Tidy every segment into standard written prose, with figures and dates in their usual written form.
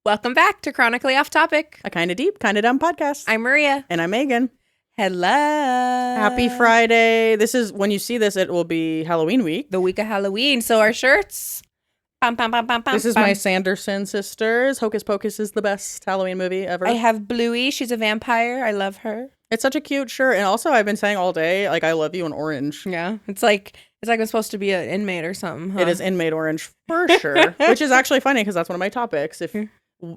Welcome back to Chronically Off Topic. A kind of deep, kind of dumb podcast. I'm Maria. And I'm Megan. Hello. Happy Friday. This is, when you see this, it will be Halloween week. The week of Halloween. So our shirts. Bum, bum, bum, bum, bum, This is bum. my Sanderson sisters. Hocus Pocus is the best Halloween movie ever. I have Bluey. She's a vampire. I love her. It's such a cute shirt. And also, I've been saying all day, like, I love you in orange. Yeah. It's like I'm supposed to be an inmate or something. Huh? It is inmate orange for sure. Which is actually funny because that's one of my topics.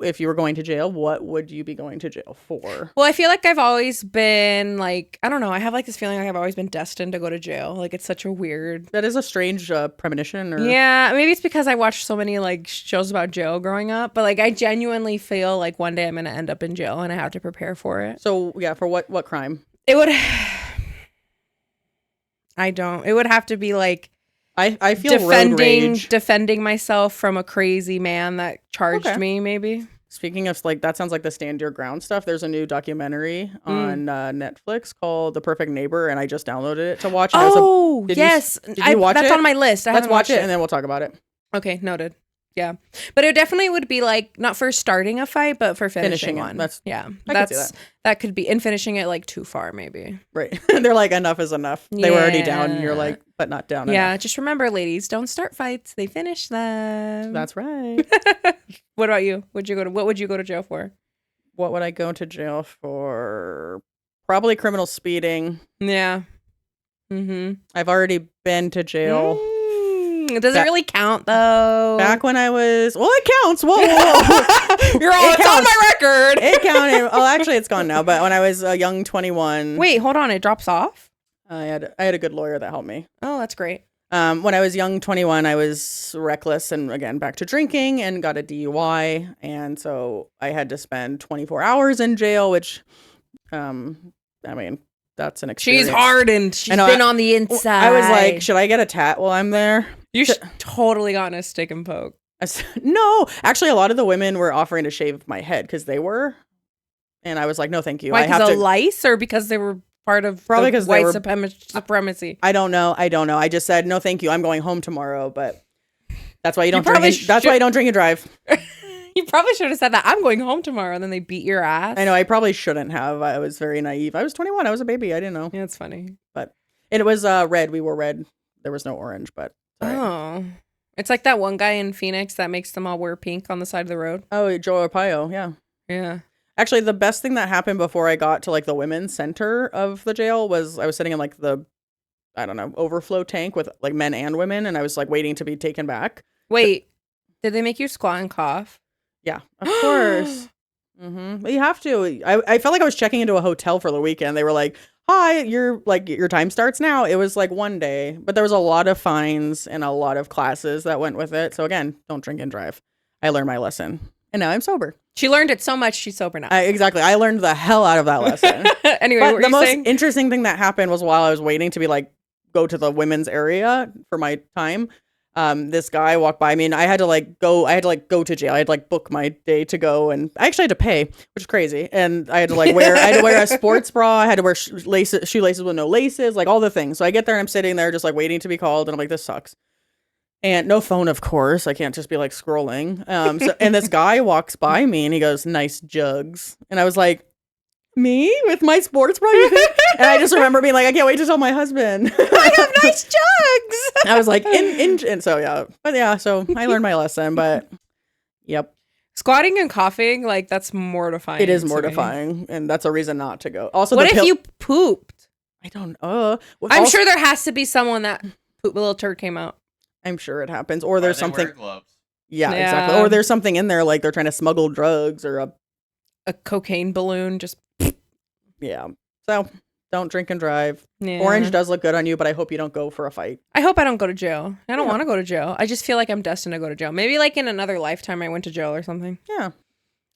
If you were going to jail, what would you be going to jail for? Well, I feel like I've always been like, I don't know. I have like this feeling like I've always been destined to go to jail. Like it's such a weird. That is a strange premonition. Or... Yeah, maybe it's because I watched so many like shows about jail growing up. But like I genuinely feel like one day I'm going to end up in jail and I have to prepare for it. So yeah, for what crime? It would. I don't. It would have to be like. I feel road rage. Defending myself from a crazy man that charged me, maybe. Speaking of, like, that sounds like the stand your ground stuff. There's a new documentary on Netflix called The Perfect Neighbor, and I just downloaded it to watch. And yes. Did you watch it? That's on my list. Let's watch it, and then we'll talk about it. Okay, noted. Yeah. But it definitely would be like, not for starting a fight, but for finishing one. That could be, and finishing it like too far, maybe. Right. They're like, enough is enough. They were already down, and you're like, but not down enough. Just remember, ladies, don't start fights. They finish them. That's right. What about you? What would you go to jail for? What would I go to jail for? Probably criminal speeding. Yeah. Mm-hmm. I've already been to jail. Does it really count though? Back when I was, it counts. Whoa. It's on my record. It counted. Oh, actually, it's gone now. But when I was a young 21, wait, hold on, it drops off. I had a good lawyer that helped me. Oh, that's great. When I was young 21, I was reckless and again back to drinking and got a DUI, and so I had to spend 24 hours in jail, which, I mean. That's an experience. She's hardened. She's been on the inside. I was like, should I get a tat while I'm there? You should totally gotten a stick and poke. No, actually, a lot of the women were offering to shave my head because they were, and I was like, no, thank you. Why, because of lice or because they were part of probably because white supremacy? I don't know. I just said no, thank you. I'm going home tomorrow, but that's why you don't drink. That's why you don't drink and drive. You probably should have said that. I'm going home tomorrow, and then they beat your ass. I know. I probably shouldn't have. I was very naive. I was 21. I was a baby. I didn't know. Yeah, it's funny. But it was red. We wore red. There was no orange, but. Oh. It's like that one guy in Phoenix that makes them all wear pink on the side of the road. Oh, Joe Arpaio. Yeah. Yeah. Actually, the best thing that happened before I got to like the women's center of the jail was I was sitting in like the, I don't know, overflow tank with like men and women. And I was like waiting to be taken back. Wait, did they make you squat and cough? Yeah, of course. But you have to. I felt like I was checking into a hotel for the weekend. They were like, hi, your time starts now. It was like one day, but there was a lot of fines and a lot of classes that went with it. So again, don't drink and drive. I learned my lesson and now I'm sober. She learned it so much she's sober now. Exactly. I learned the hell out of that lesson. Anyway, but the most interesting thing that happened was while I was waiting to be like, go to the women's area for my time. This guy walked by me and I had to go to jail. I had to like book my day to go, and I actually had to pay, which is crazy. And I had to wear a sports bra. I had to wear shoelaces with no laces, like all the things. So I get there and I'm sitting there just like waiting to be called. And I'm like, this sucks. And no phone, of course. I can't just be like scrolling. And this guy walks by me and he goes, nice jugs. And I was like, me with my sports bra? And I just remember being like, I can't wait to tell my husband. I have nice jugs. I was like, and so yeah. But yeah, so I learned my lesson, but yep. Squatting and coughing, like that's mortifying. It is mortifying. And that's a reason not to go. Also, what if you pooped? I don't know. I'm sure there has to be someone that a little turd came out. I'm sure it happens. Or there's something. Wear gloves. Yeah, exactly. Or there's something in there like they're trying to smuggle drugs or a cocaine balloon just. Yeah. So don't drink and drive. Yeah. Orange does look good on you, but I hope you don't go for a fight. I hope I don't go to jail. I don't want to go to jail. I just feel like I'm destined to go to jail. Maybe like in another lifetime I went to jail or something. Yeah.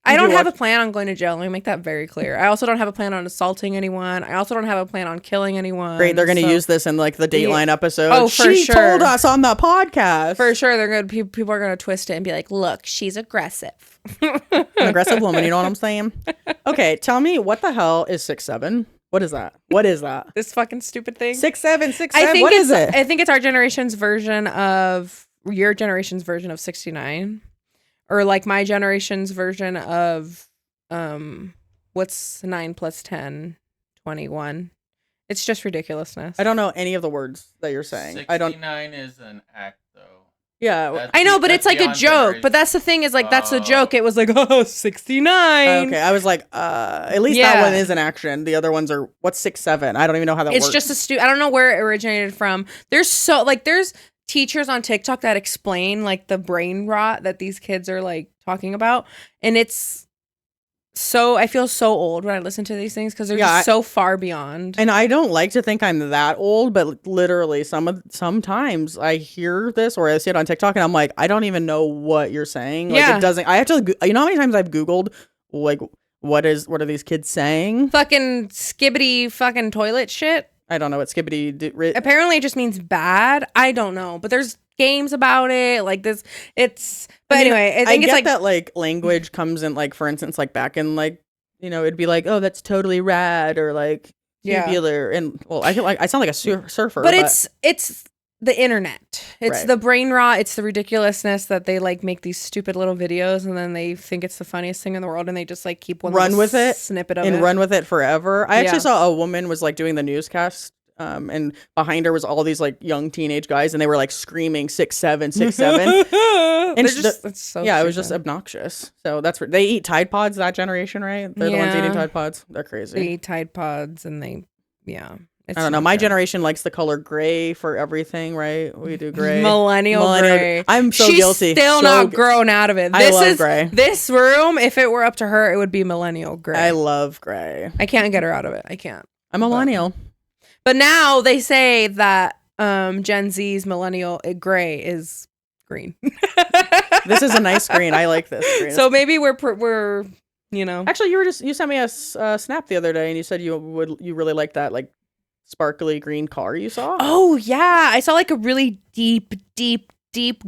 I don't have a plan on going to jail. Let me make that very clear. I also don't have a plan on assaulting anyone. I also don't have a plan on killing anyone. Great. They're going to use this in like the Dateline episode. Oh, for she sure. told us on the podcast. For sure. They're going to, people are going to twist it and be like, look, she's aggressive. An aggressive woman. You know what I'm saying? Okay. Tell me, what the hell is 6'7"? What is that? What is that? This fucking stupid thing. 6'7", 6'7". What is it? I think it's our generation's version of your generation's version of 69. or like my generation's version of what's 9 plus 10? 21. It's just ridiculousness. I don't know any of the words that you're saying. I don't. 69 is an act, though. Yeah, That's I know, but that's it's like a beyond joke. generation. But that's the thing is like that's the Oh. joke. It was like, oh, 69. okay. I was like, at least Yeah. that one is an action. The other ones are what's 6, 7. I don't even know how that It's works. just I don't know where it originated from. There's teachers on TikTok that explain like the brain rot that these kids are like talking about, and it's so I feel so old when I listen to these things because they're just so far beyond. And I don't like to think I'm that old, but literally sometimes I hear this or I see it on TikTok and I'm like, I don't even know what you're saying. Like Yeah. it doesn't. I have to. You know how many times I've Googled like what are these kids saying? Fucking skibbity fucking toilet shit. I don't know what skibbity. Apparently it just means bad. I don't know, but there's games about it like this. But anyway, I think it's get like that like language comes in like for instance like back in like it'd be like, oh, that's totally rad or like Yeah. tubular and well I feel like I sound like a surfer, but it's the internet. It's Right. the brain rot. It's the ridiculousness that they like make these stupid little videos and then they think it's the funniest thing in the world and they just like keep one run little with it snippet of and it. run with it forever. I Yeah. actually saw a woman was like doing the newscast and behind her was all these like young teenage guys and they were like screaming 6, 7, 6, 7. And sh- it's so Yeah, it was just stupid. obnoxious. So that's they eat Tide Pods, that generation, right? They're the ones eating Yeah. Tide Pods. They're crazy. They eat Tide Pods and they it's I don't know. not My good. generation likes the color gray for everything, right? We do gray. Millennial gray. I'm so She's guilty. still So not gu- grown out of it. I This love is gray. this room. If it were up to her, it would be millennial gray. I love gray. I can't get her out of it. I can't. I'm a millennial. But now they say that Gen Z's millennial gray is green. This is a nice screen. I like this screen. So maybe we're actually, you sent me a snap the other day, and you said you really like that like sparkly green car you saw. Oh yeah, I saw like a really deep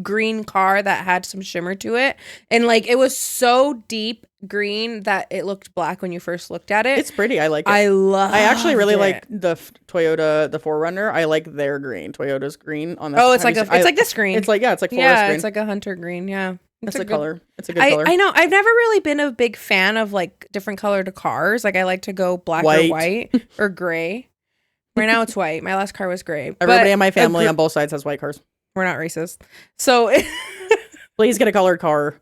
green car that had some shimmer to it, and like it was so deep green that it looked black when you first looked at it. It's pretty. I like it. I actually really it. like the Toyota, the 4Runner. I like their green, Toyota's green on the. Oh, it's have like you seen- it's like this green. It's like it's like forest yeah, green. it's like a hunter green. Yeah, That's it's a good color. It's a good color. I know. I've never really been a big fan of like different colored cars. Like I like to go black White. or white or gray. Right now it's white. My last car was gray. but Everybody in my family a on both sides has white cars. we're not racist. So Please get a colored car.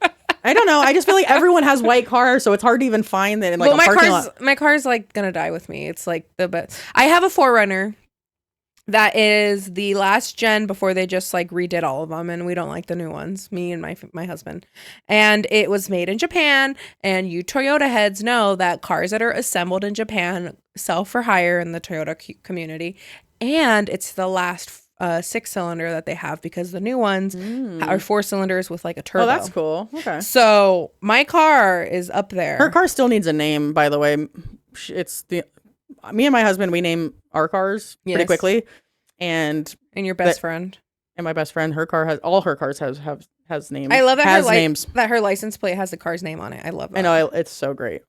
I don't know. I just feel like everyone has white cars, so it's hard to even find that in like well, a my parking car's lot. my car's like gonna die with me. It's like the best. I have a 4Runner that is the last gen before they just like redid all of them, and we don't like the new ones. Me and my husband, and it was made in Japan. And you Toyota heads know that cars that are assembled in Japan sell for higher in the Toyota community, and it's the last 6-cylinder that they have because the new ones are 4 cylinders with like a turbo. Oh, that's cool. Okay. So my car is up there. Her car still needs a name, by the way. It's me and my husband. We name our cars pretty Yes. quickly, and And your best friend. my best friend, her cars has names. I love that has her names. that her license plate has the car's name on it. I love that. I know it's so great.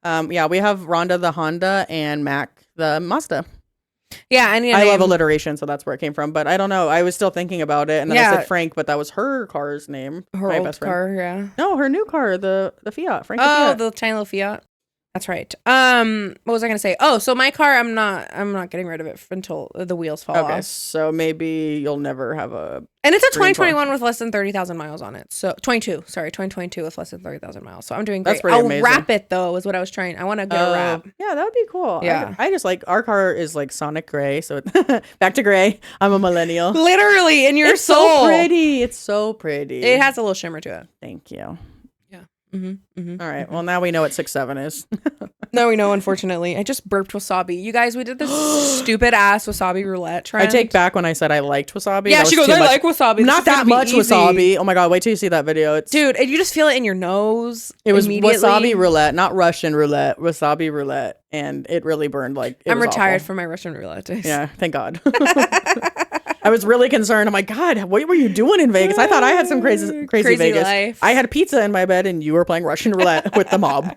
Yeah, we have Rhonda the Honda and Mac the Mazda. Yeah, I need a I love name. alliteration, so that's where it came from. But I don't know. I was still thinking about it, and then I Yeah. said Frank, but that was her car's name. her my old best friend. car. Yeah. No, her new car, the Fiat. Frank the Oh, Fiat. the tiny little Fiat. That's right. What was I gonna say? Oh, so my car, I'm not getting rid of it until the wheels fall Okay, off. so maybe you'll never have a. And it's a Green car. 2021 with less than 30,000 miles on it. So 2022 with less than 30,000 miles. So I'm doing great. That's pretty I'll amazing. wrap it though, is what I was trying. I want to get a wrap. Yeah, that would be cool. Yeah. I just like our car is like Sonic Gray, so back to gray. I'm a millennial. Literally in your It's soul. so pretty. It's so pretty. It has a little shimmer to it. Thank you. Mm-hmm. All right. Well, now we know what 6'7" is. No, we know, unfortunately. I just burped wasabi. You guys, we did this stupid ass wasabi roulette trend. I take back when I said I liked wasabi. Yeah, That she was goes, too I much. like wasabi. This Not is gonna that be much easy." wasabi. Oh my god! Wait till you see that video. It's Dude, and you just feel it in your nose. It was immediately. wasabi roulette, not Russian roulette. Wasabi roulette, and it really burned. Like it I'm was retired awful. from my Russian roulette days. Yeah, thank God. I was really concerned. I'm like, God, what were you doing in Vegas? I thought I had some crazy Crazy Vegas. life. I had pizza in my bed, and you were playing Russian roulette with the mob.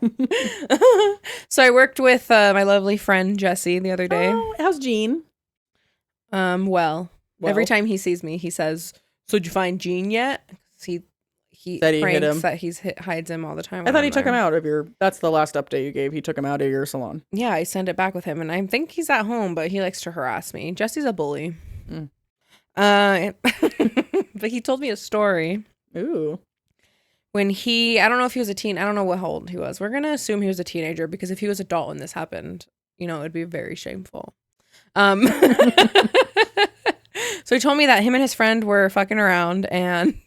So I worked with my lovely friend Jesse the other day. Oh, how's Gene? Well, every Well. time he sees me, he says, "So did you find Gene yet?" 'Cause That he hit pranks him. that hides him all the time. I when thought I'm he took there. him out of your. That's the last update you gave. He took him out of your salon. Yeah, I send it back with him, and I think he's at home, but he likes to harass me. Jesse's a bully. Mm. But he told me a story Ooh. when I don't know if he was a teen. I don't know what old he was. We're gonna assume he was a teenager because if he was adult when this happened, it'd be very shameful. So he told me that him and his friend were fucking around and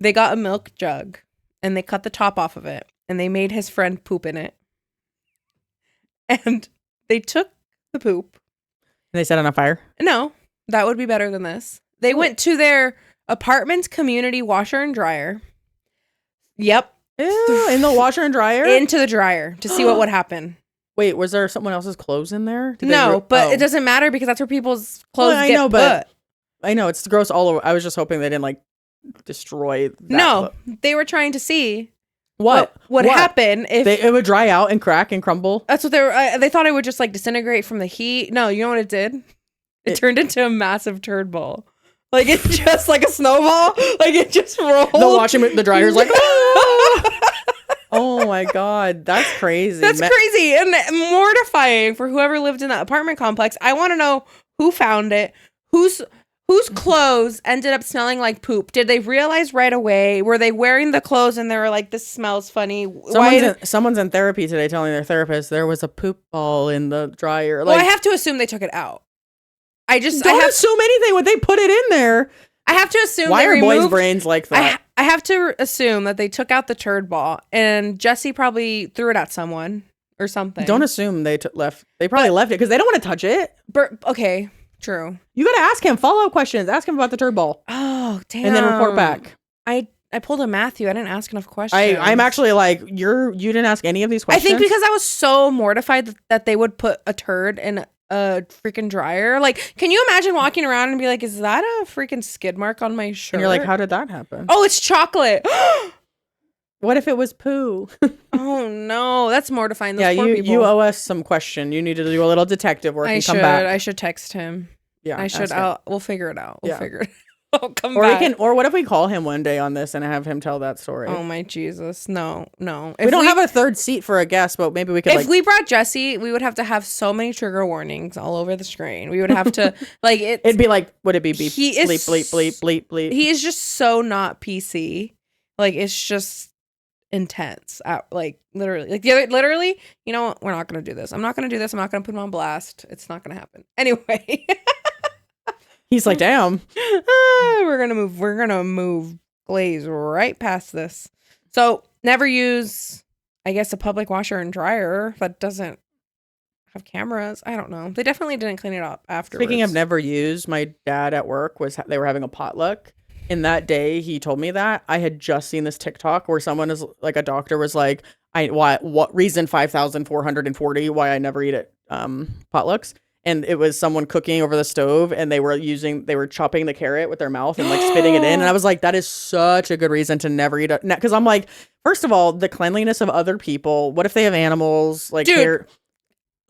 they got a milk jug and they cut the top off of it and they made his friend poop in it. And they took the poop. And they set it on fire. No, that would be better than this. They went to their apartment's community washer and dryer. Yep. Ew, in the washer and dryer? Into the dryer to see what would happen. Wait, was there someone else's clothes in there? No, but it doesn't matter because that's where people's clothes Well, I get know, put. but I know it's gross all over. I was just hoping they didn't like destroy that. No, they were trying to see What would happen if it would dry out and crack and crumble. that's what they were. They thought it would just like disintegrate from the heat. No, you know what it did? It turned into a massive turd ball. Like it's just like a snowball. Like it just rolled. The dryer's like, oh my God, that's crazy. That's crazy and mortifying for whoever lived in that apartment complex. I want to know who found it, whose clothes ended up smelling like poop. Did they realize right away? Were they wearing the clothes and they were like, this smells funny? Someone's in therapy today telling their therapist there was a poop ball in the dryer. Well, I have to assume they took it out. Don't assume anything when they put it in there. I have to assume Why they are boys' removed- brains like that? I have to assume that they took out the turd ball and Jesse probably threw it at someone or something. Don't assume they left. They probably left it because they don't want to touch it. Okay, true. You got to ask him follow-up questions. Ask him about the turd ball. Oh, damn. And then report back. I pulled a Matthew. I didn't ask enough questions. I'm actually like, you didn't ask any of these questions? I think because I was so mortified that they would put a turd in a freaking dryer. Like, can you imagine walking around and be like, is that a freaking skid mark on my shirt? And you're like, how did that happen? Oh, it's chocolate. What if it was poo? Oh, no. That's mortifying. Those Yeah, poor people. you owe us some question. You need to do a little detective work and come back. I should text him. Yeah, I should. ask him. We'll figure it out. We'll Yeah. figure it out. I'll come Or back. or what if we call him one day on this and have him tell that story? Oh my Jesus. No. We don't have a third seat for a guest, but maybe we could If we brought Jesse, we would have to have so many trigger warnings all over the screen. We would have to like it. It'd be like, would it be beep, He is bleep, bleep, bleep, bleep, bleep? He is just so not PC. Like it's just intense. Like literally, literally. You know what? We're not gonna do this. I'm not gonna do this. I'm not gonna put him on blast. It's not gonna happen. Anyway. He's like, damn. We're gonna move Glaze right past this. So never use, I guess, a public washer and dryer that doesn't have cameras. I don't know. They definitely didn't clean it up afterwards. Speaking of never used, my dad at work they were having a potluck. And that day he told me that I had just seen this TikTok where someone is like, a doctor was like, what reason 5,440 why I never eat at potlucks. And it was someone cooking over the stove and they were chopping the carrot with their mouth and like spitting it in. And I was like, that is such a good reason to never eat it. Because I'm like, first of all, the cleanliness of other people. What if they have animals? Like, Dude,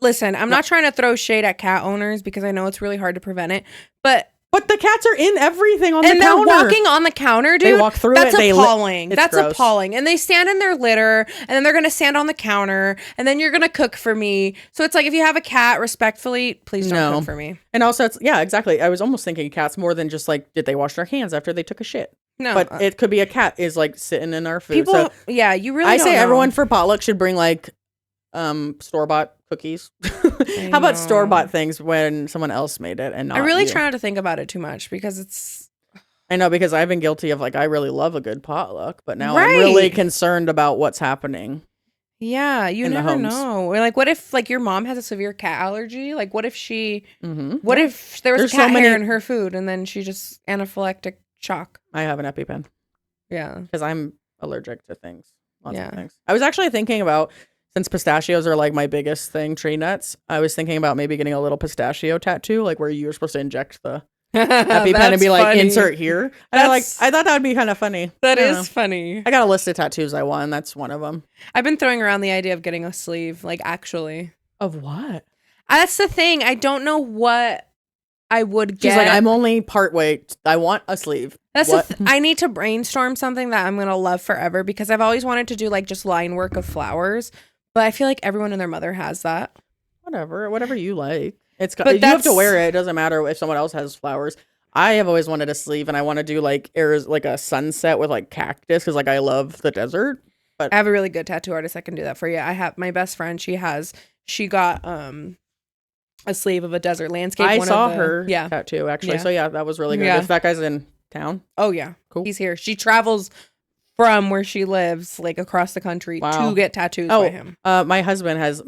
listen, I'm not trying to throw shade at cat owners because I know it's really hard to prevent it. But the cats are in everything on the and counter. they're walking on the counter, dude. They walk through That's it. appalling. It's That's gross. appalling. And they stand in their litter, and then they're gonna stand on the counter, and then you're gonna cook for me. So it's like if you have a cat, respectfully, please don't cook for me. And also, exactly. I was almost thinking cats more than just like, did they wash their hands after they took a shit? No, But it could be a cat is like sitting in our food. people. So Yeah, you really. I don't say know. everyone for potluck should bring like store-bought cookies. How about know. store-bought things when someone else made it and not I really you? try not to think about it too much because it's. I know, because I've been guilty of like, I really love a good potluck, but now Right. I'm really concerned about what's happening. Yeah, you In the never homes. know. Or like, what if like your mom has a severe cat allergy? Like, what if she? Mm-hmm. What if there was There's so cat hair many- in her food and then she just anaphylactic shock? I have an EpiPen Yeah. because I'm allergic to things. Lots Yeah. of things. I was actually thinking about, since pistachios are like my biggest thing, tree nuts, I was thinking about maybe getting a little pistachio tattoo, like where you were supposed to inject the EpiPen and be like, insert here. And I thought that would be kind of funny. That I don't is know. funny. I got a list of tattoos I want, and that's one of them. I've been throwing around the idea of getting a sleeve, like actually. Of what? That's the thing. I don't know what I would get. She's like, I'm only part way. I want a sleeve. That's what? I need to brainstorm something that I'm gonna love forever because I've always wanted to do like just line work of flowers, but I feel like everyone and their mother has that. Whatever you like. But You have to that's- wear it. It doesn't matter if someone else has flowers. I have always wanted a sleeve, and I want to do like like a sunset with like cactus because like I love the desert. I have a really good tattoo artist that can do that for you. I have my best friend. She got a sleeve of a desert landscape. I one saw of the, her Yeah. tattoo actually. Yeah. So yeah, that was really good. Yeah. If that guy's in town, Oh yeah. Cool. He's here. She travels from where she lives, like across the country, Wow. to get tattoos Oh, by him. my husband has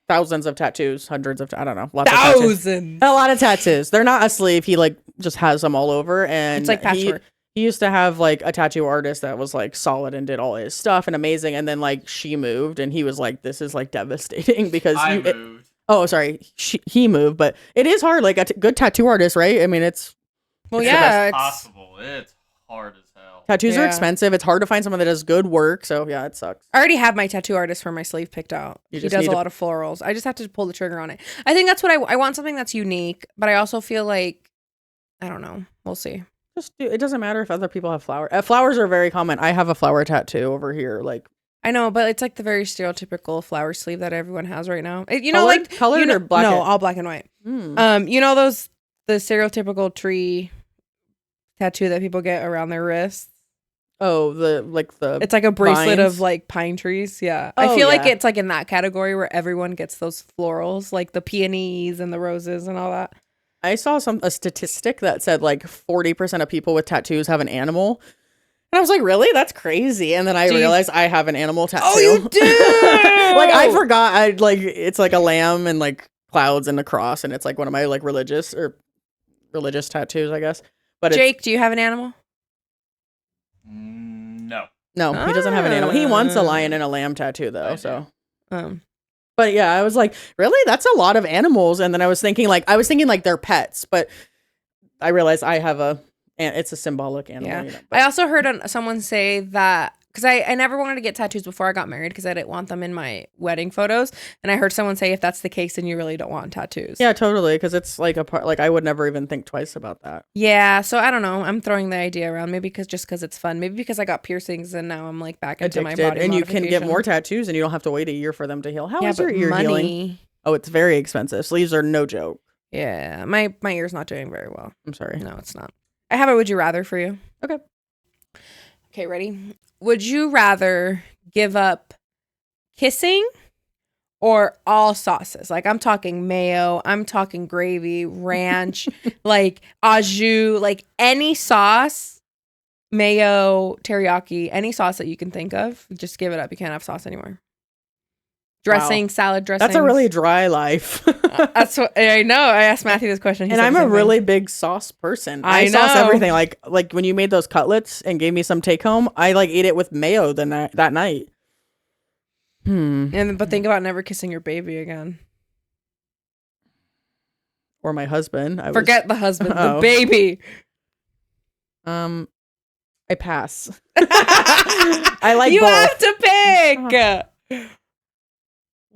thousands of tattoos, hundreds of I don't know, lots of tattoos. Thousands. A lot of tattoos. They're not a sleeve. He like just has them all over, and It's like patchwork. He used to have like a tattoo artist that was like solid and did all his stuff and amazing, and then like she moved, and he was like, "This is like devastating because I you." moved. Oh, sorry, he moved, but it is hard. Like a good tattoo artist, right? I mean, it's Well, It's the yeah, it's Possible. It's hard as hell. tattoos are Yeah. expensive. It's hard to find someone that does good work. So yeah, it sucks. I already have my tattoo artist for my sleeve picked out. You He just does need a to- lot of florals. I just have to pull the trigger on it. I think that's what I want something that's unique, but I also feel like I don't know. We'll see. Just do. It doesn't matter if other people have flowers. Flowers are very common. I have a flower tattoo over here. Like I know, but it's like the very stereotypical flower sleeve that everyone has right now. Colored? Colored you know, or black No, and- all black and white. hmm. You know the stereotypical tree tattoo that people get around their wrists. Oh, the It's like a bracelet vines? of like pine trees. Yeah, I Oh, feel like yeah. it's like in that category where everyone gets those florals, like the peonies and the roses and all that. I saw a statistic that said like 40% of people with tattoos have an animal. And I was like, really? That's crazy. And then I Do you- realized I have an animal tattoo. Oh, you do? Like I forgot I like it's like a lamb and like clouds and a cross, and it's like one of my like religious tattoos, I guess. But Jake, do you have an animal? No. no, he doesn't have an animal. He wants a Ah. lion and a lamb tattoo though, I do. so Um, but yeah, I was like, really? That's a lot of animals. And then I was thinking like they're pets, but I realized I have and it's a symbolic animal. Yeah. You know, I also heard someone say that because I never wanted to get tattoos before I got married because I didn't want them in my wedding photos. And I heard someone say if that's the case, then you really don't want tattoos. yeah, totally. Because it's like a part. Like I would never even think twice about that. Yeah. So I don't know. I'm throwing the idea around. Maybe because it's fun. Maybe because I got piercings and now I'm like back into my Addicted, body. and you can get modification. more tattoos, and you don't have to wait a year for them to heal. How Yeah, is your but ear healing? money. Oh, it's very expensive. Sleeves are no joke. Yeah. My ear's not doing very well. I'm sorry. No, it's not. I have a would you rather for you. Okay. Okay, ready? Would you rather give up kissing or all sauces? Like I'm talking mayo, I'm talking gravy, ranch, like au jus, like any sauce, mayo, teriyaki, any sauce that you can think of. Just give it up. You can't have sauce anymore. Dressing, salad dressing. That's a really dry life. That's what I know. I asked Matthew this question. He And said I'm the a same thing. really big sauce person. I sauce know. everything. Like when you made those cutlets and gave me some take home, I like ate it with mayo that night. But think about never kissing your baby again. Or my husband. Forget the husband, the Oh. baby. I pass. I like you both. have to pick.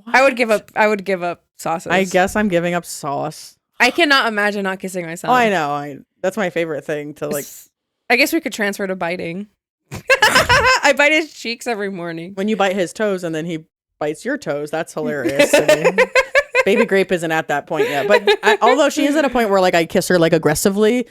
I would give up sauces. I guess I'm giving up sauce. I cannot imagine not kissing my son. Oh, I know. That's my favorite thing to like. I guess we could transfer to biting. I bite his cheeks every morning. When you bite his toes and then he bites your toes, that's hilarious to me. Baby Grape isn't at that point yet, but although she is at a point where like I kiss her like aggressively,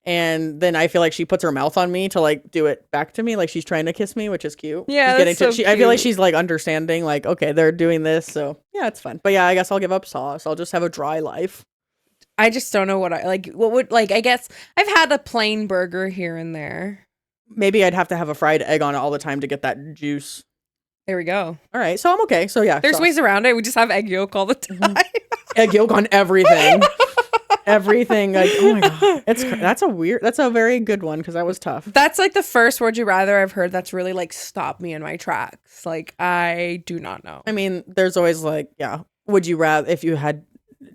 and then I feel like she puts her mouth on me to like do it back to me, like she's trying to kiss me, which is cute. Yeah, She's that's to, so I feel like cute. she's like understanding, like okay, they're doing this, so yeah, it's fun. But yeah, I guess I'll give up sauce. I'll just have a dry life. I just don't know what I like. What would like? I guess I've had a plain burger here and there. Maybe I'd have to have a fried egg on it all the time to get that juice. There we go. All right, so I'm okay. So yeah, There's sauce. ways around it. We just have egg yolk all the time. Egg yolk on everything. Everything. Like, oh my god, that's a very good one because that was tough. That's like the first would you rather I've heard that's really like stopped me in my tracks. Like I do not know. I mean, there's always like, yeah, would you rather if you had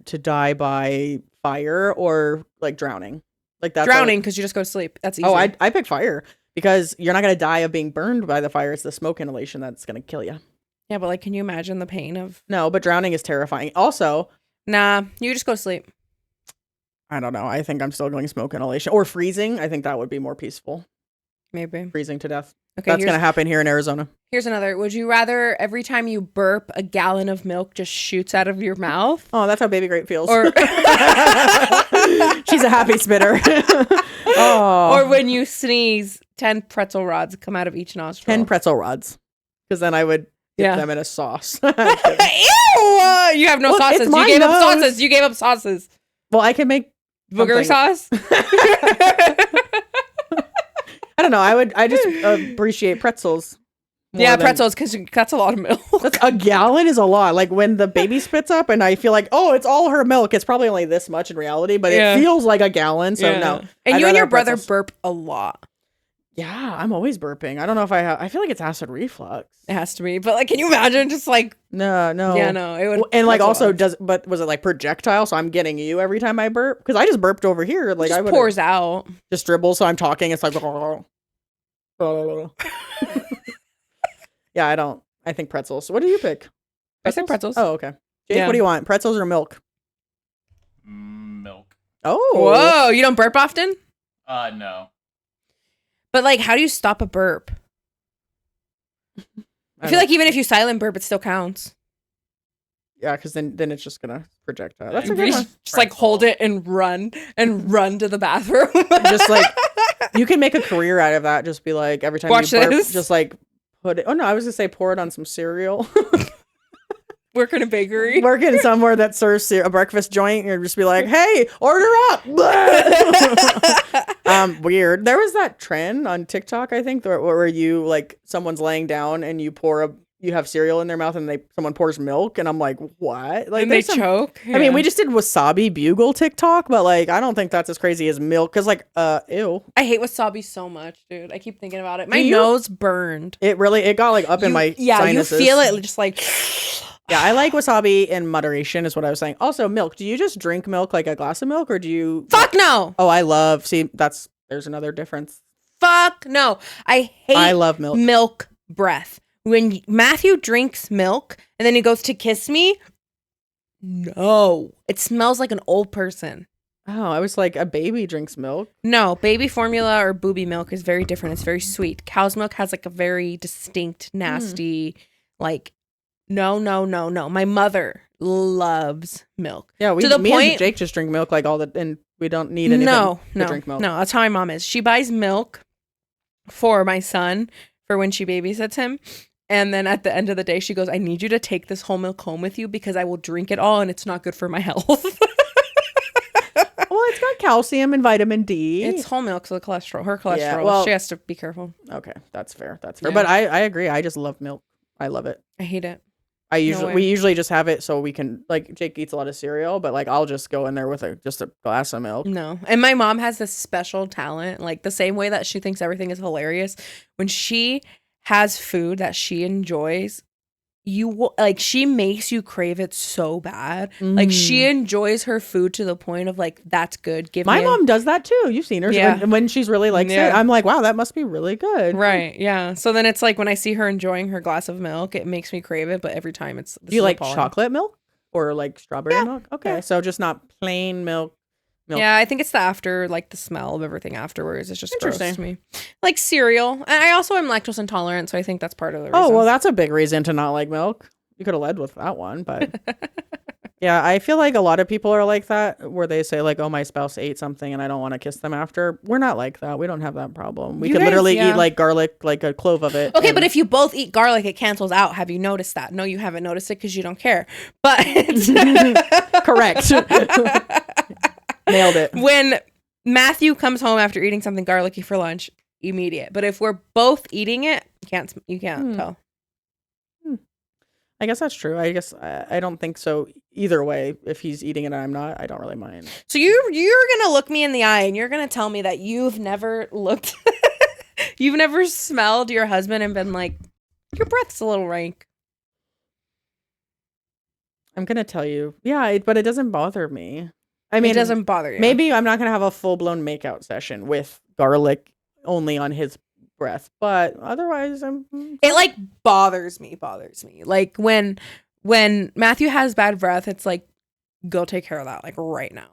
to die by fire or like drowning? Like that's Drowning because you just go to sleep. That's easy. Oh, I pick fire because you're not gonna die of being burned by the fire. It's the smoke inhalation that's gonna kill you. Yeah, but like, can you imagine the pain of? No, but drowning is terrifying. Also, Nah, you just go to sleep. I don't know. I think I'm still going smoke inhalation or freezing. I think that would be more peaceful. Maybe. Freezing to death. Okay, That's going to happen here in Arizona. here's another. Would you rather every time you burp, a gallon of milk just shoots out of your mouth? Oh, that's how Baby Grape feels. Or She's a happy spitter. Oh. or when you sneeze, 10 pretzel rods come out of each nostril. 10 pretzel rods. Because then I would dip Yeah. them in a sauce. Ew! You have no Look, sauces. it's You my gave up nose. sauces. You gave up sauces. Well, I can make Booger something. sauce? I don't know. I just appreciate pretzels. more Yeah, than- pretzels, because that's a lot of milk. That's a gallon is a lot. Like when the baby spits up and I feel like, oh, it's all her milk. It's probably only this much in reality, but Yeah. it feels like a gallon. So Yeah. no. And I'd you and rather your have brother pretzels. burp a lot. Yeah, I'm always burping. I don't know if I feel like it's acid reflux. It has to be. But like, can you imagine just like, No. yeah, no, it would. And like that's a also lot. but was it like projectile? So I'm getting you every time I burp? Because I just burped over here. Like Just I would pours out. just dribble. So I'm talking. It's like, yeah, I think pretzels. What do you pick? I said pretzels. Oh, okay. Jake, Yeah. what do you want? Pretzels or milk? Milk. Oh. Whoa, you don't burp often? No. But like, how do you stop a burp? I feel like even if you silent burp, it still counts. Yeah, because then it's just gonna projectile. That's a You good You one. just like hold it and run to the bathroom. Just like you can make a career out of that. Just be like every time Watch you burp, this. just like put it. Oh no, I was gonna say pour it on some cereal. work in a bakery. Working somewhere that serves a breakfast joint, and just be like, "Hey, order up." Weird. There was that trend on TikTok, I think, where you like someone's laying down and you have cereal in their mouth and someone pours milk, and I'm like, what? Like And they there's some- choke. I mean, we just did wasabi bugle TikTok, but like I don't think that's as crazy as milk because like ew. I hate wasabi so much, dude. I keep thinking about it. My Do you? nose burned. It got like up in my sinuses. you feel it just like. Yeah, I like wasabi in moderation is what I was saying. Also, milk. Do you just drink milk like a glass of milk or do you Fuck no. Oh, there's another difference. Fuck no. I hate I love milk. milk breath. When Matthew drinks milk and then he goes to kiss me, no. It smells like an old person. Oh, I was like, a baby drinks milk. No, baby formula or booby milk is very different. It's very sweet. Cow's milk has like a very distinct, nasty, like, no. My mother loves milk. Yeah, To the me point- and Jake just drink milk like and we don't need anything No, to drink milk. that's how my mom is. She buys milk for my son for when she babysits him. And then at the end of the day, she goes, I need you to take this whole milk home with you because I will drink it all and it's not good for my health. Well, it's got calcium and vitamin D. It's whole milk, so the cholesterol, her cholesterol. Yeah, well- she has to be careful. Okay, that's fair. Yeah. But I agree. I just love milk. I love it. I hate it. We way. usually just have it so we can like Jake eats a lot of cereal, but like I'll just go in there with just a glass of milk. No. And my mom has this special talent, like the same way that she thinks everything is hilarious. When she has food that she enjoys, she makes you crave it so bad. Like she enjoys her food to the point of like, that's good. Give My me mom does that too. You've seen her. Yeah. When she's really likes it, Yeah. I'm like, wow, that must be really good. Right. Yeah. So then it's like when I see her enjoying her glass of milk, it makes me crave it. But every time this Do you is like appalling. chocolate milk or like strawberry Yeah, milk? Okay, yeah. so just not plain milk. Yeah, I think it's the after, like the smell of everything afterwards. It's just gross Interesting. to me. Like cereal. And I also am lactose intolerant, so I think that's part of the reason. Oh well, that's a big reason to not like milk. You could have led with that one, but yeah, I feel like a lot of people are like that, where they say like, "Oh, my spouse ate something and I don't want to kiss them after." We're not like that. We don't have that problem. We You could guys- literally yeah. eat like garlic, like a clove of it. Okay, and- but if you both eat garlic, it cancels out. Have you noticed that? No, you haven't noticed it because you don't care. But correct, nailed it. when Matthew comes home after eating something garlicky for lunch, immediate. But if we're both eating it, you can't tell. I guess that's true. I guess I don't think so either way. If he's eating it and I'm not, I don't really mind. So you're gonna look me in the eye and you're gonna tell me that you've never looked, you've never smelled your husband and been like, your breath's a little rank. I'm gonna tell you, yeah, but it doesn't bother me. I mean, It doesn't bother you. maybe I'm not gonna have a full blown makeout session with garlic only on his breath, but otherwise, it like bothers me. Like when Matthew has bad breath, it's like, go take care of that like right now.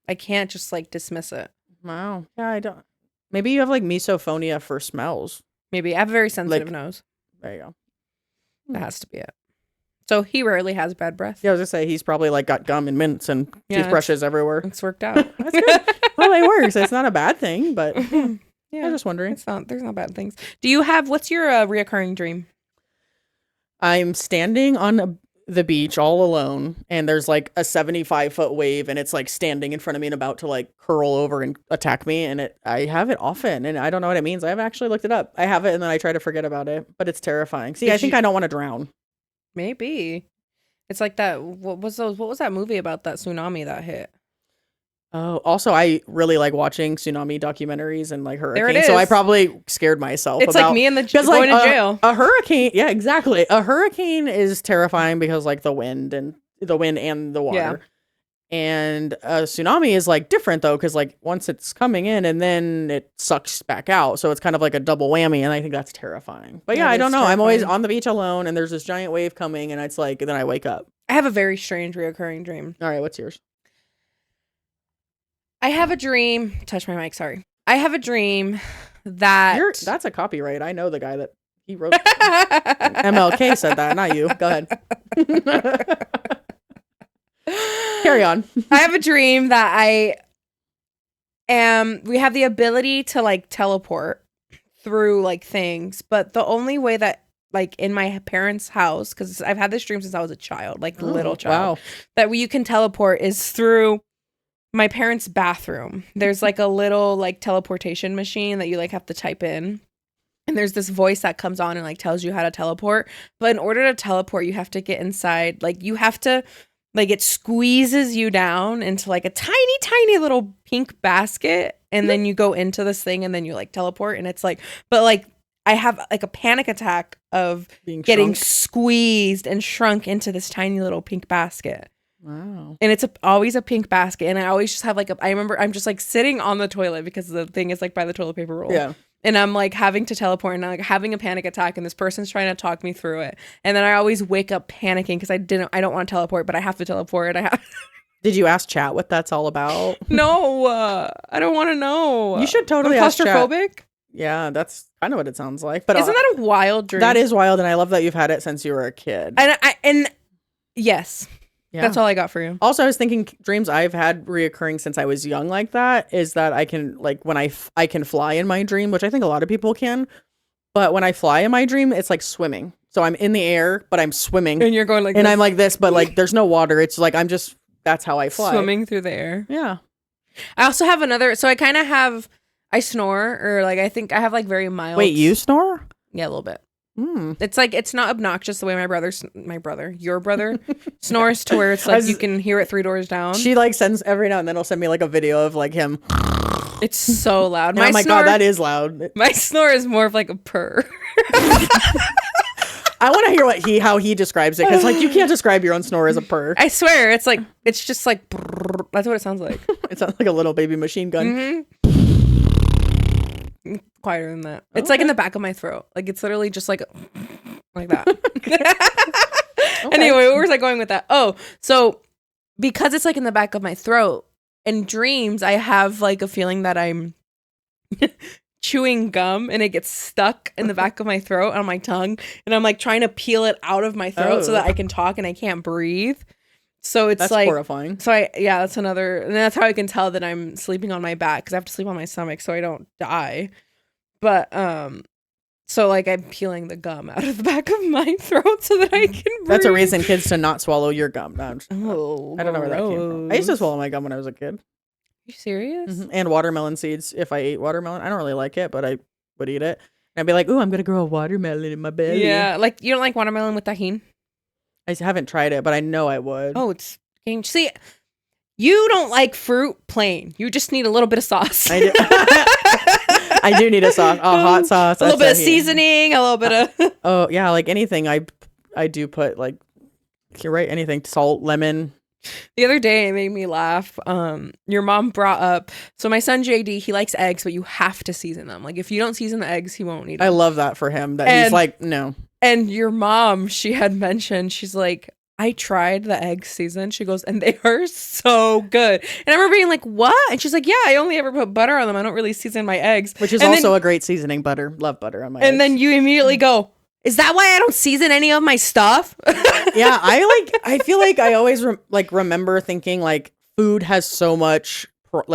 I can't just like dismiss it. Wow. Yeah, I don't. Maybe you have like misophonia for smells. Maybe I have a very sensitive Like- nose. There you go. That has to be it. So he rarely has bad breath. Yeah, I was gonna say he's probably like got gum and mints and Yeah, toothbrushes everywhere. It's worked out. That's good. Well, it works. It's not a bad thing, but I Yeah, was just wondering. it's not. There's not bad things. Do you have? What's your reoccurring dream? I'm standing on the beach all alone, and there's like a 75-foot wave, and it's like standing in front of me and about to like curl over and attack me. And I have it often, and I don't know what it means. I haven't actually looked it up. I have it, and then I try to forget about it, but it's terrifying. See, I think I don't want to drown. Maybe. It's like that. What was that movie about that tsunami that hit? Oh, also, I really like watching tsunami documentaries and like There it hurricanes. So I is. probably scared myself. It's about, like me and the because going like to jail. a hurricane. Yeah, exactly. A hurricane is terrifying because like the wind and the water. Yeah. And a tsunami is like different though, because like once it's coming in and then it sucks back out. So it's kind of like a double whammy. And I think that's terrifying. But yeah, That I is don't know. I'm always terrifying. on the beach alone and there's this giant wave coming and it's like, and then I wake up. I have a very strange reoccurring dream. All right, what's yours? I have a dream. Touch my mic. Sorry. I have a dream that. That's a copyright. I know the guy that he wrote. MLK said that, not you. Go ahead. Carry on. I have a dream that we have the ability to like teleport through like things, but the only way that like in my parents' house, because I've had this dream since I was a child, like little child, Wow. that you can teleport is through my parents' bathroom. There's like a little like teleportation machine that you like have to type in. And there's this voice that comes on and like tells you how to teleport. But in order to teleport, you have to get inside. Like you have to, like it squeezes you down into like a tiny, tiny little pink basket. And then you go into this thing and then you like teleport. And it's like, but like I have like a panic attack of Being getting shrunk. squeezed and shrunk into this tiny little pink basket. Wow. And it's always a pink basket. And I always just have like I remember I'm just like sitting on the toilet because the thing is like by the toilet paper roll. Yeah. And I'm like having to teleport and I'm like having a panic attack and this person's trying to talk me through it. And then I always wake up panicking because I don't want to teleport, but I have to teleport. Did you ask chat what that's all about? No, I don't want to know. You should totally I'm ask chat. claustrophobic. Yeah, that's kind of what it sounds like. But Isn't that a wild dream? that is wild, and I love that you've had it since you were a kid. And yes, Yeah. that's all I got for you. Also, I was thinking dreams I've had reoccurring since I was young like that is that I can like when I can fly in my dream, which I think a lot of people can. But when I fly in my dream, it's like swimming. So I'm in the air, but I'm swimming, And you're going like and this, I'm like this, but like there's no water. It's like that's how I fly. swimming through the air. Yeah. I also have another. So I snore, or like I think I have like very mild. Wait, you snore? Yeah, a little bit. Hmm. It's like it's not obnoxious the way your brother snores to where it's like you can hear it 3 doors down. She like sends every now and then will send me like a video of like him. It's so loud. Oh my god, that is loud. my snore is more of like a purr. I want to hear how he describes it because like you can't describe your own snore as a purr. I swear, it's just like brrr. That's what it sounds like. It sounds like a little baby machine gun. Mhm. Quieter than that. It's like in the back of my throat. Like it's literally just like that. Anyway, where was I going with that? Oh, so because it's like in the back of my throat, in dreams, I have like a feeling that I'm chewing gum and it gets stuck in the back of my throat on my tongue. And I'm like trying to peel it out of my throat so that I can talk and I can't breathe. So it's That's like horrifying. So that's another, and that's how I can tell that I'm sleeping on my back because I have to sleep on my stomach so I don't die. But so like I'm peeling the gum out of the back of my throat so that I can breathe. That's a reason kids to not swallow your gum. No, Oh, I don't know where that came from. I used to swallow my gum when I was a kid. You serious? And watermelon seeds. If I ate watermelon, I don't really like it, but I would eat it. And I'd be like, "Ooh, I'm gonna grow a watermelon in my belly." Yeah, like you don't like watermelon with tahini? I haven't tried it, but I know I would. Oh, it's game. See, you don't like fruit plain. You just need a little bit of sauce. I do. I do need a sauce, a hot sauce, a little bit of tahini. seasoning, a little bit of. Oh yeah, like anything. I do put like, you're right. Anything, salt, lemon. The other day it made me laugh. Your mom brought up, so my son JD, he likes eggs, but you have to season them. Like if you don't season the eggs, he won't eat them. I love that for him. That And- he's like, no. And your mom, she had mentioned, she's like, I tried the egg season. She goes, and they are so good. And I remember being like, what? And she's like, yeah, I only ever put butter on them. I don't really season my eggs. Which is and also then, a great seasoning. Butter. Love butter on my and eggs. then you immediately go, is that why I don't season any of my stuff? Yeah, I feel like I always remember thinking like food has so much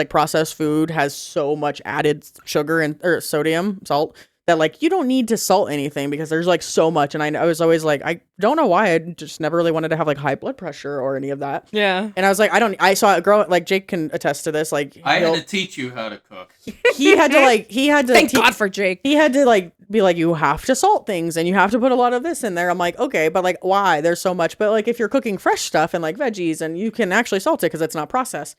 processed food has so much added sugar or sodium, salt, that like you don't need to salt anything because there's like so much. And I was always like, I don't know why, I just never really wanted to have like high blood pressure or any of that. Yeah. And I was like, I saw a girl, like Jake can attest to this, like I had to teach you how to cook. he had to Thank God for Jake. he had to like be like, you have to salt things and you have to put a lot of this in there. I'm like, okay, but like why? There's so much. But like if you're cooking fresh stuff and like veggies, and you can actually salt it because it's not processed.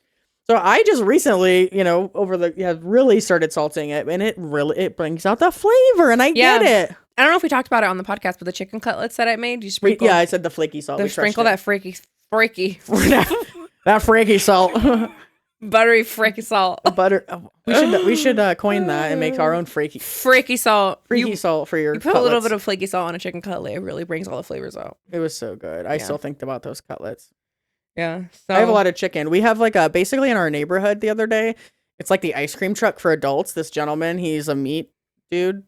So I just recently, really started salting it, and it brings out the flavor, and I get it. I don't know if we talked about it on the podcast, but the chicken cutlets that I made, you sprinkle. Yeah, I said the flaky salt. The sprinkle that freaky that freaky salt. Buttery freaky salt. Butter. We should coin that and make our own freaky salt. Salt for your. You put a little bit of flaky salt on a chicken cutlet. It really brings all the flavors out. It was so good. I still think about those cutlets. Yeah. So I have a lot of chicken. We have like basically in our neighborhood the other day, it's like the ice cream truck for adults. This gentleman, he's a meat dude.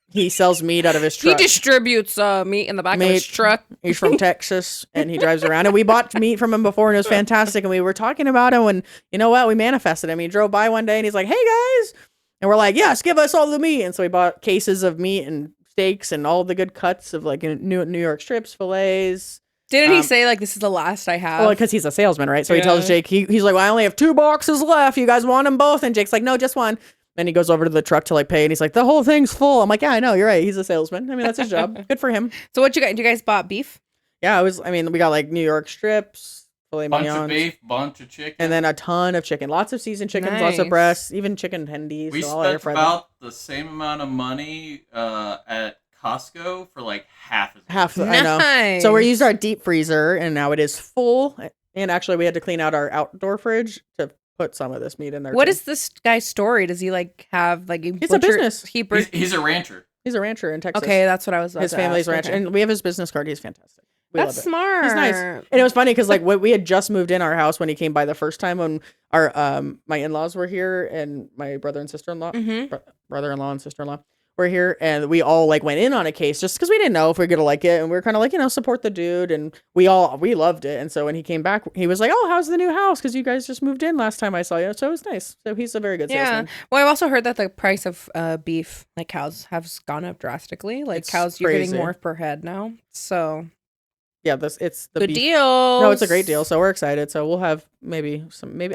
He sells meat out of his truck. He distributes meat in the back of his truck. He's from Texas, and he drives around. And we bought meat from him before, and it was fantastic. And we were talking about him, and you know what? We manifested him. He drove by one day, and he's like, "Hey guys," and we're like, "Yes, give us all the meat." And so we bought cases of meat and steaks and all the good cuts of like New York strips, fillets. Didn't he say like, this is the last I have? Well, because he's a salesman, right? So he tells Jake, he's like, well, I only have 2 boxes left. You guys want them both? And Jake's like, no, just one. Then he goes over to the truck to like pay, and he's like, the whole thing's full. I'm like, yeah, I know, you're right. He's a salesman. I mean, that's his job. Good for him. So what you guys? You guys bought beef? Yeah, we got like New York strips, filet Bunch mignons, of beef, bunch of chicken, and then a ton of chicken. Lots of seasoned chickens, lots of breasts, even chicken tendies. We spent about the same amount of money at Costco for like half as much. I know. So we used our deep freezer, and now it is full. And actually, we had to clean out our outdoor fridge to put some of this meat in there. What is this guy's story? Does he like have like He's a business. He's a rancher. He's a rancher in Texas. Okay, that's what I was about His to family's ask. rancher, Okay. and we have his business card. He's fantastic. That's smart. He's nice. And it was funny because like we had just moved in our house when he came by the first time, when our my in-laws were here, and my brother and sister-in-law, brother-in-law and sister-in-law were here, and we all like went in on a case just because we didn't know if we were gonna like it, and we were kind of like, support the dude, and we loved it. And so when he came back, he was like, oh, how's the new house, because you guys just moved in last time I saw you. So it was nice. So he's a very good salesman. Well, I've also heard that the price of beef, like cows, has gone up drastically. Like It's cows, you're crazy. getting more per head now. So Yeah, it's the good beef. deal. No, it's a great deal. So we're excited. So we'll have maybe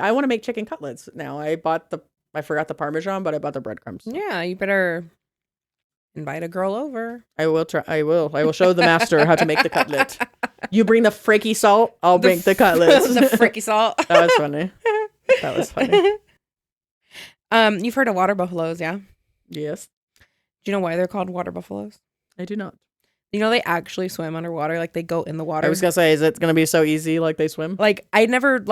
I want to make chicken cutlets now. I forgot the Parmesan, but I bought the breadcrumbs. Yeah, you better invite a girl over. I will try. I will show the master how to make the cutlet. You bring the freaky salt. I'll bring the cutlets. The freaky salt. That was funny. That was funny. You've heard of water buffaloes, yeah? Yes, Do you know why they're called water buffaloes? I do not. You know they actually swim underwater, like they go in the water. I was gonna say, is it gonna be so easy like they swim? Like I never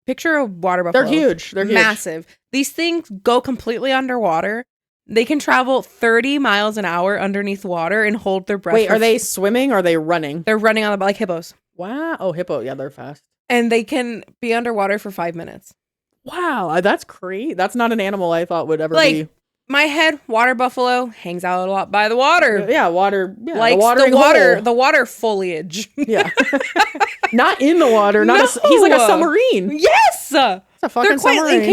picture a water buffalo. They're huge. They're huge. Massive. These things go completely underwater. They can travel 30 miles an hour underneath water and hold their breath. Wait, are they swimming or are they running? They're running on the like hippos. Wow. Oh, hippo. Yeah, they're fast. And they can be underwater for 5 minutes. Wow, that's crazy. That's not an animal I thought would ever be. My head, water buffalo, hangs out a lot by the water. Yeah, water. Yeah, Likes the water foliage. Yeah. Not in the water. He's like a submarine. Yes. It's a fucking submarine.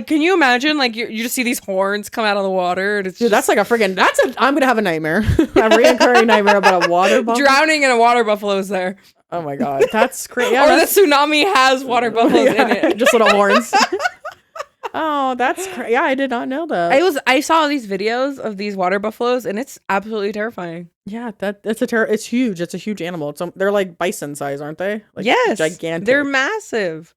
Can you imagine you just see these horns come out of the water and it's Dude, that's like a friggin' I'm gonna have a nightmare. A reoccurring nightmare about a water buffalo. drowning in a water buffalo's there. Oh my god, that's crazy. Yeah, or the tsunami has water buffaloes in it. Just little horns. Oh, that's crazy. Yeah, I did not know that. I saw these videos of these water buffaloes and it's absolutely terrifying. Yeah, it's huge. It's a huge animal. They're like bison size, aren't they? Like, yes, gigantic. They're massive.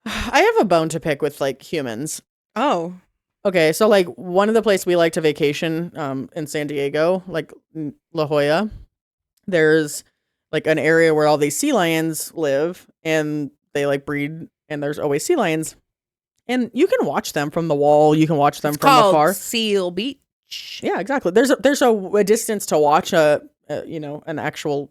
I have a bone to pick with like humans. Oh, okay. So like one of the places we like to vacation, in San Diego, like La Jolla, there's like an area where all these sea lions live, and they like breed, and there's always sea lions. And you can watch them from the wall. You can watch them from afar. Seal Beach. Yeah, exactly. There's a distance to watch an actual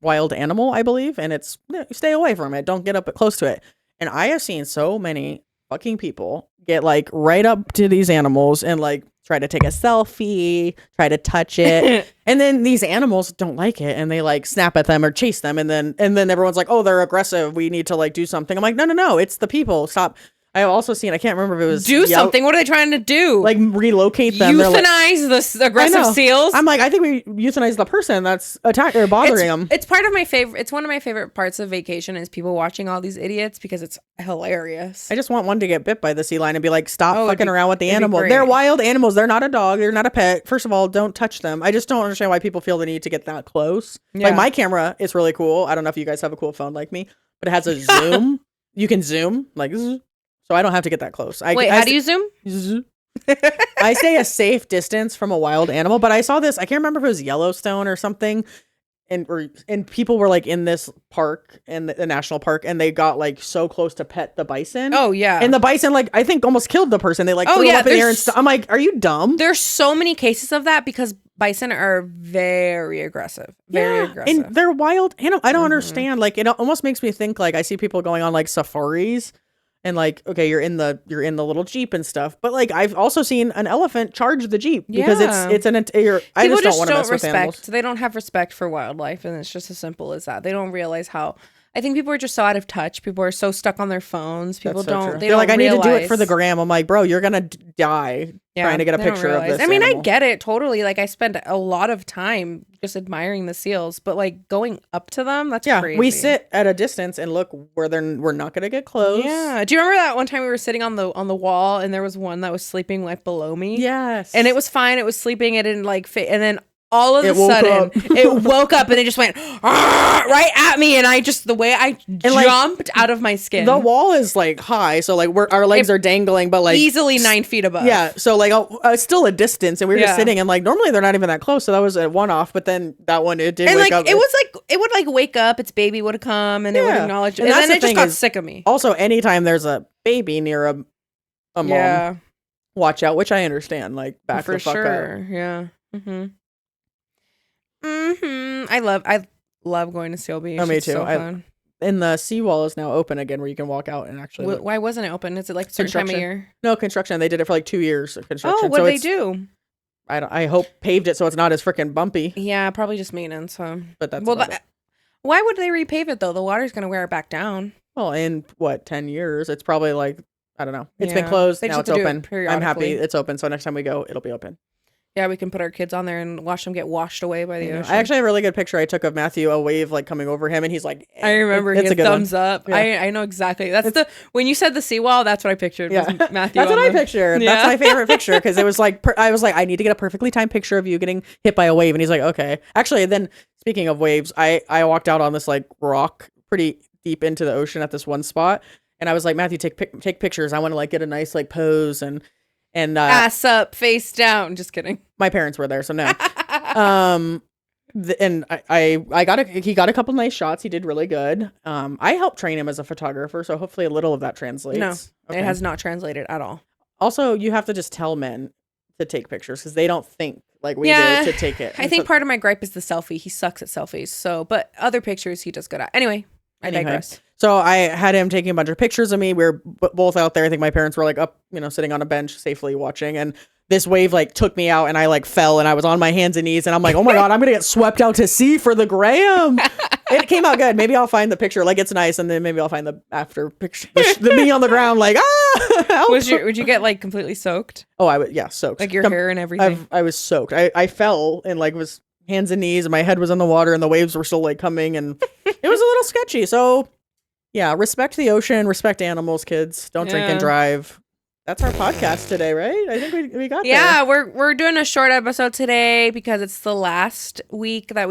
wild animal, I believe, and it's stay away from it. Don't get up close to it. And I have seen so many fucking people get like right up to these animals and like try to take a selfie, try to touch it. And then these animals don't like it and they like snap at them or chase them. And then everyone's like, oh, they're aggressive. We need to like do something. I'm like, no. It's the people. Stop. I have also seen, I can't remember if it was do something. What are they trying to do? Like relocate them. Euthanize the aggressive seals. I'm like, I think we euthanize the person that's attacking or bothering them. It's part of my favorite. It's one of my favorite parts of vacation is people watching all these idiots because it's hilarious. I just want one to get bit by the sea lion and be like, stop fucking around with the animal. great. They're wild animals. They're not a dog. They're not a pet. First of all, don't touch them. I just don't understand why people feel the need to get that close. Yeah. Like my camera is really cool. I don't know if you guys have a cool phone like me, but it has a zoom. You can zoom like zzz. So I don't have to get that close. Wait, how do you zoom? I stay a safe distance from a wild animal, but I saw this. I can't remember if it was Yellowstone or something, and people were like in this park in the national park, and they got like so close to pet the bison. Oh yeah, and the bison like I think almost killed the person. They like threw up in the air and stuff. I'm like, are you dumb? There's so many cases of that because bison are very aggressive, and they're wild animal. I don't understand. Like it almost makes me think like I see people going on like safaris. And like, okay, you're in the little Jeep and stuff, but like I've also seen an elephant charge the Jeep because it's an entire. I just don't want to mess with animals. They don't have respect for wildlife, and it's just as simple as that. They don't realize how. I think people are just so out of touch. People are so stuck on their phones. People don't. They're like, I need to do it for the gram. I'm like, bro, you're gonna die trying to get a picture of this. I mean, animal. I get it totally. Like, I spend a lot of time just admiring the seals, but like going up to them, that's crazy. We sit at a distance and look where we're not gonna get close. Yeah. Do you remember that one time we were sitting on the wall and there was one that was sleeping like below me? Yes. And it was fine. It was sleeping. It didn't like fit. And then all of a sudden it woke up and it just went right at me, and I just the way I jumped out of my skin. The wall is like high, so like our legs are dangling, but like easily 9 feet above. Yeah, so like still a distance, and we were just sitting, and like normally they're not even that close, so that was a one-off. But then that one it did, and wake like up. It was like it would like wake up, its baby would come, and it would acknowledge, and then it just got sick of me. Also, anytime there's a baby near a mom, watch out. Which I understand, like back the fuck up. Yeah. I love going to Seal Beach. Oh, me it's too. So fun. And the seawall is now open again, where you can walk out and actually. Look. Why wasn't it open? Is it like a certain time of year? No, construction. They did it for like 2 years of construction. Oh, what did they do? I hope paved it so it's not as freaking bumpy. Yeah, probably just maintenance. But that's why would they repave it though? The water's gonna wear it back down. Well, in 10 years, it's probably like I don't know. It's been closed. Now it's open. I'm happy it's open. So next time we go, it'll be open. Yeah, we can put our kids on there and watch them get washed away by the ocean. I actually have a really good picture I took of Matthew, a wave like coming over him, and he's like, I remember he had thumbs up. Yeah. I know exactly. That's when you said the seawall, that's what I pictured. Yeah, Matthew. That's what I pictured. Yeah. That's my favorite picture because it was like I was like, I need to get a perfectly timed picture of you getting hit by a wave, and he's like, okay. Actually, then speaking of waves, I walked out on this like rock pretty deep into the ocean at this one spot, and I was like, Matthew, take pictures. I want to like get a nice like pose and ass up, face down. Just kidding. My parents were there, so no. And he got a couple nice shots. He did really good. I helped train him as a photographer, so hopefully a little of that translates. No, it has not translated at all. Also, you have to just tell men to take pictures because they don't think like we do to take it. I think part of my gripe is the selfie. He sucks at selfies. So, but other pictures he does good at. Anyway, I digress. So I had him taking a bunch of pictures of me. We were both out there. I think my parents were like up, sitting on a bench safely watching. And this wave like took me out and I like fell and I was on my hands and knees. And I'm like, oh my God, I'm going to get swept out to sea for the gram. It came out good. Maybe I'll find the picture. Like it's nice. And then maybe I'll find the after picture. The me on the ground like, help. Would you get like completely soaked? Oh, I would. Yeah, soaked. Like your hair and everything. I was soaked. I fell and like was hands and knees and my head was in the water and the waves were still like coming and it was a little sketchy. So yeah, respect the ocean, respect animals, kids. Don't drink and drive. That's our podcast today, right? I think we got there. Yeah, we're doing a short episode today because it's the last week that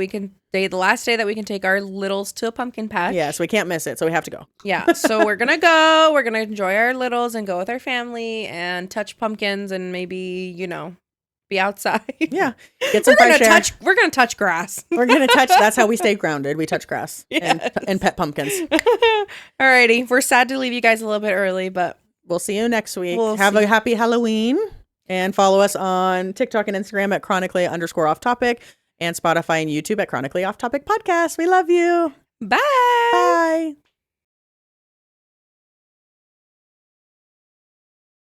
the last day that we can take our littles to a pumpkin patch. Yeah, so we can't miss it, so we have to go. Yeah, so we're gonna go. We're gonna enjoy our littles and go with our family and touch pumpkins and maybe be outside. Yeah, get some fresh air. We're gonna touch grass. We're gonna touch. That's how we stay grounded. We touch grass and pet pumpkins. Alrighty, we're sad to leave you guys a little bit early, but we'll see you next week. Have a happy Halloween and follow us on TikTok and Instagram at chronically_off topic. and Spotify and YouTube at Chronically Off Topic Podcast. We love you. Bye. Bye.